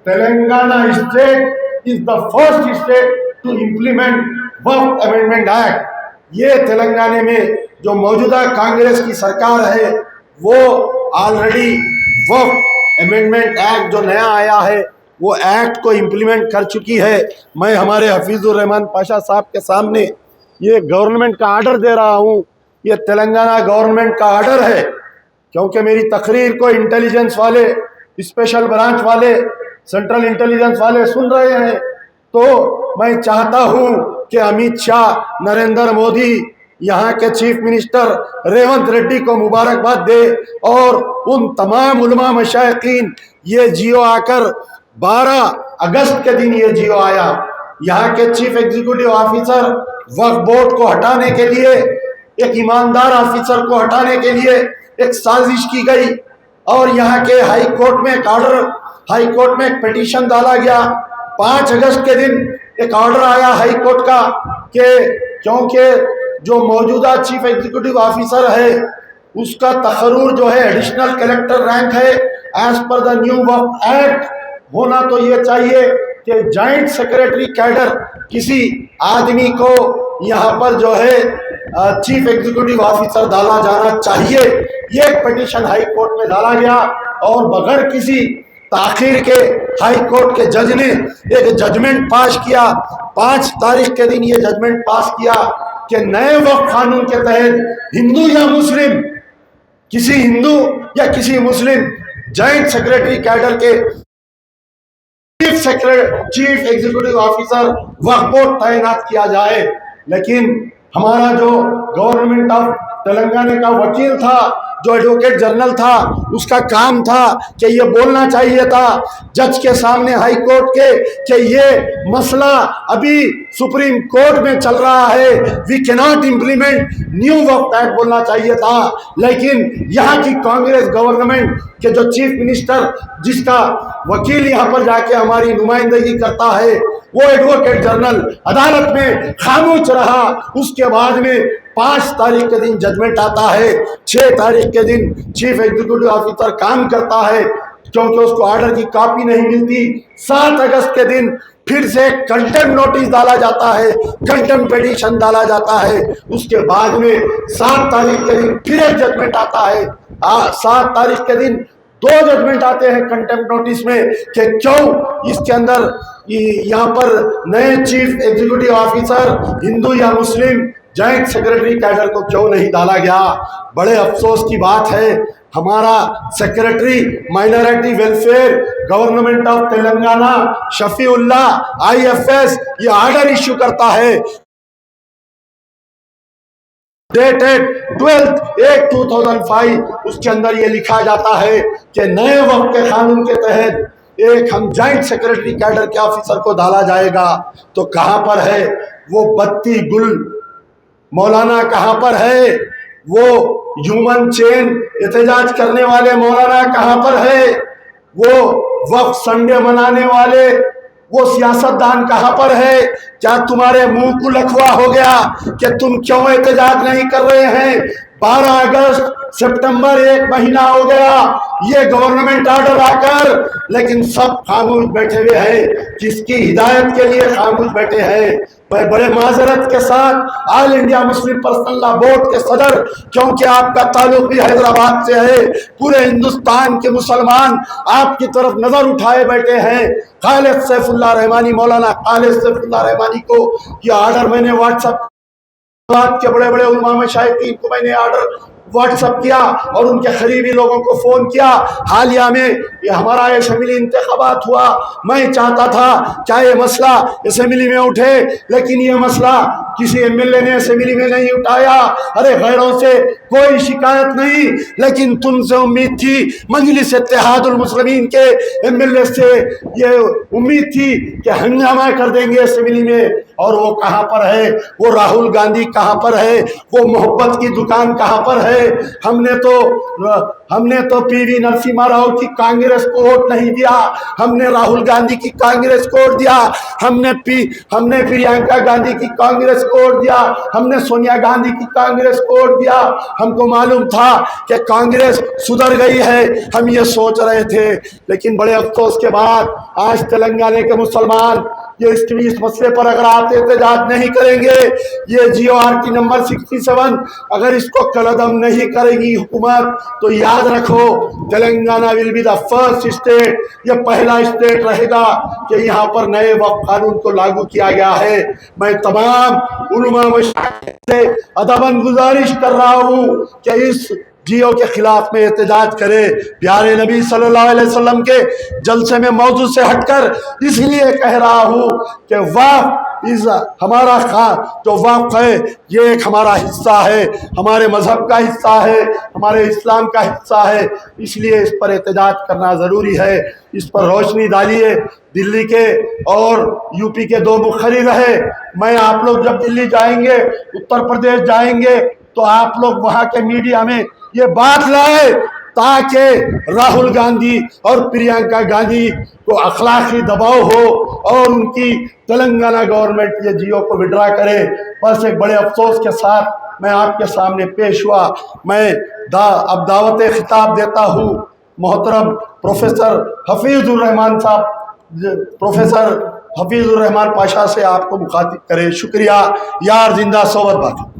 Telangana state is the first state to implement Waqf amendment act. ये तेलंगाना में जो मौजूदा कांग्रेस की सरकार है वो ऑलरेडी वक्फ अमेंडमेंट एक्ट जो नया आया है वो एक्ट को इम्प्लीमेंट कर चुकी है। मैं हमारे हफीजुर रहमान पाशा साहब के सामने ये गवर्नमेंट का आर्डर दे रहा हूँ। ये तेलंगाना गवर्नमेंट का आर्डर है, क्योंकि मेरी तकरीर को इंटेलिजेंस वाले, स्पेशल ब्रांच वाले, सेंट्रल इंटेलिजेंस वाले सुन रहे हैं, तो मैं चाहता हूं कि अमित शाह, नरेंद्र मोदी, यहाँ के चीफ मिनिस्टर रेवंत रेड्डी को मुबारकबाद दे और उन तमाम उलमा मशाइखीन, ये जियो आकर 12 अगस्त के दिन ये जियो आया। यहाँ के चीफ एग्जीक्यूटिव ऑफिसर वक्फ बोर्ड को हटाने के लिए, एक ईमानदार ऑफिसर को हटाने के लिए एक साजिश की गई और यहाँ के हाई कोर्ट में एक ऑर्डर, हाई कोर्ट में एक पिटीशन डाला गया। 5 अगस्त के दिन एक ऑर्डर आया हाई कोर्ट का कि क्योंकि जो मौजूदा चीफ एग्जीक्यूटिव ऑफिसर है उसका तकर्रुर जो है एडिशनल कलेक्टर रैंक है, as per the new Waqf Act होना तो ये चाहिए कि जॉइंट सेक्रेटरी कैडर किसी आदमी को यहाँ पर जो है चीफ एग्जीक्यूटिव ऑफिसर डाला जाना चाहिए। ये एक पिटीशन हाई कोर्ट में डाला गया और बगैर किसी ताखिर के हाई कोर्ट के जज ने एक जजमेंट पास किया। 5 तारीख के दिन ये जजमेंट पास किया कि नए वक्फ कानून के तहत हिंदू या मुस्लिम, किसी हिंदू या किसी मुस्लिम जॉइंट सेक्रेटरी कैडर के चीफ एग्जीक्यूटिव ऑफिसर वक्फ बोर्ड तैनात किया जाए। लेकिन हमारा जो गवर्नमेंट ऑफ तेलंगाना का वकील था, जो एडवोकेट जनरल था, उसका काम था कि ये बोलना चाहिए था जज के सामने हाई कोर्ट के कि ये मसला अभी सुप्रीम कोर्ट में चल रहा है, we can not implement new Waqf Act बोलना चाहिए था। लेकिन यहाँ की कांग्रेस गवर्नमेंट के जो चीफ मिनिस्टर, जिसका वकील यहाँ पर जाके हमारी नुमाइंदगी करता है, वो एडवोकेट जनरल अदालत में खामोश रहा। उसके बाद में 5 तारीख के दिन जजमेंट आता है, 6 तारीख के दिन चीफ एग्जीक्यूटिव ऑफिसर काम करता है क्योंकि उसको ऑर्डर की कॉपी नहीं मिलती। 7 अगस्त के दिन फिर से कंटेम्प्ट नोटिस डाला जाता है, कंटेम्प्ट पिटीशन डाला जाता है। उसके बाद में 7 तारीख के दिन फिर एक जजमेंट आता है। 7 तारीख के दिन 2 जजमेंट आते हैं कंटेम्प्ट नोटिस में कि क्यों इसके अंदर यहाँ पर नए चीफ एग्जीक्यूटिव ऑफिसर हिंदू या मुस्लिम जॉइंट सेक्रेटरी कैडर को क्यों नहीं डाला गया। बड़े अफसोस की बात है, हमारा secretary minority welfare government of Telangana Shafiullah IFS ये ऑर्डर इश्यू करता है डेटेड 12/8/2005। उसके अंदर ये लिखा जाता है कि नए वक्फ के कानून के तहत एक हम जॉइंट सेक्रेटरी कैडर के ऑफिसर को डाला जाएगा। तो कहां पर है वो बत्ती गुल मौलाना, कहां पर है वो ह्यूमन चेन एहतजाज करने वाले मौलाना, कहां पर है वो वक्फ संडे मनाने वाले वो सियासतदान, कहां पर है? क्या तुम्हारे मुंह को लखवा हो गया कि तुम क्यों एहतजाज नहीं कर रहे हैं? 12 अगस्त सितंबर 1 महीना हो गया ये गवर्नमेंट ऑर्डर आकर, लेकिन सब खामोश बैठे हुए हैं। किसकी हिदायत के लिए खामोश बैठे हैं? मैं बड़े माजरत के साथ all India Muslim personal law board के सदर, क्योंकि आपका ताल्लुक भी हैदराबाद से है, पूरे हिंदुस्तान के मुसलमान आपकी तरफ नजर उठाए बैठे हैं। खालिद सैफुल्लाह रहमानी, मौलाना खालिद सैफुल्लाह रहमानी को ये ऑर्डर मैंने व्हाट्सएप के बड़े बड़े उलमा मशाइखीन को मैंने ऑर्डर व्हाट्सएप किया और उनके करीबी लोगों को फोन किया। हालिया में ये हमारा असेंबली इंतखाबात हुआ, मैं चाहता था क्या ये मसला असेंबली में उठे, लेकिन ये मसला किसी एमएलए ने असेंबली में नहीं उठाया। अरे गैरों से कोई शिकायत नहीं, लेकिन तुमसे उम्मीद थी, मजलिस इत्तेहादुल मुस्लिमीन के एमएलए से ये उम्मीद थी कि हंगामा कर देंगे असेंबली में। और वो कहाँ पर है? वो राहुल गांधी कहाँ पर है? वो मोहब्बत की दुकान कहाँ पर है? है। हमने तो पीवी नरसिम्हा राव की कांग्रेस को वोट नहीं दिया, हमने राहुल गांधी की कांग्रेस को वोट दिया, हमने प्रियंका गांधी की कांग्रेस को वोट दिया, हमने सोनिया गांधी की कांग्रेस को वोट दिया। हमको मालूम था कि कांग्रेस सुधर गई है, हम ये सोच रहे थे। लेकिन बड़े अफसोस के बाद आज तेलंगाना के मुसलमान ये इस मसले पर अगर आप एहतजाज नहीं करेंगे, ये GORT नंबर 67 अगर इसको कलअदम नहीं करेगी हुकूमत, तो याद रखो Telangana will be the first state, ये पहला स्टेट रहेगा कि यहाँ पर नए वक्फ कानून को लागू किया गया है। मैं तमाम उलमा से अदबन गुजारिश कर रहा हूँ कि इस जियो के खिलाफ में एहतजाज करे। प्यारे नबी सल्लल्लाहु अलैहि वसल्लम के जलसे में मौजू से हटकर इसलिए कह रहा हूँ कि वक्फ इस हमारा जो वक्फ है ये एक हमारा हिस्सा है, हमारे मजहब का हिस्सा है, हमारे इस्लाम का हिस्सा है, इसलिए इस पर एहतजाज करना ज़रूरी है। इस पर रोशनी डालिए। दिल्ली के और यूपी के दो मुखर्रिर रहे। मैं आप लोग जब दिल्ली जाएंगे, उत्तर प्रदेश जाएंगे, तो आप लोग वहाँ के मीडिया में ये बात लाए ताकि राहुल गांधी और प्रियंका गांधी को अखलाकी दबाव हो और उनकी तेलंगाना गवर्नमेंट ये जियो को विड्रा करे। बस एक बड़े अफसोस के साथ मैं आपके सामने पेश हुआ। मैं अब दावत खिताब देता हूँ मोहतरम प्रोफेसर हफीजुर रहमान साहब, प्रोफेसर हफीजुर रहमान पाशा से आपको मुखातिब करे। शुक्रिया। यार जिंदा सोबत बाकी।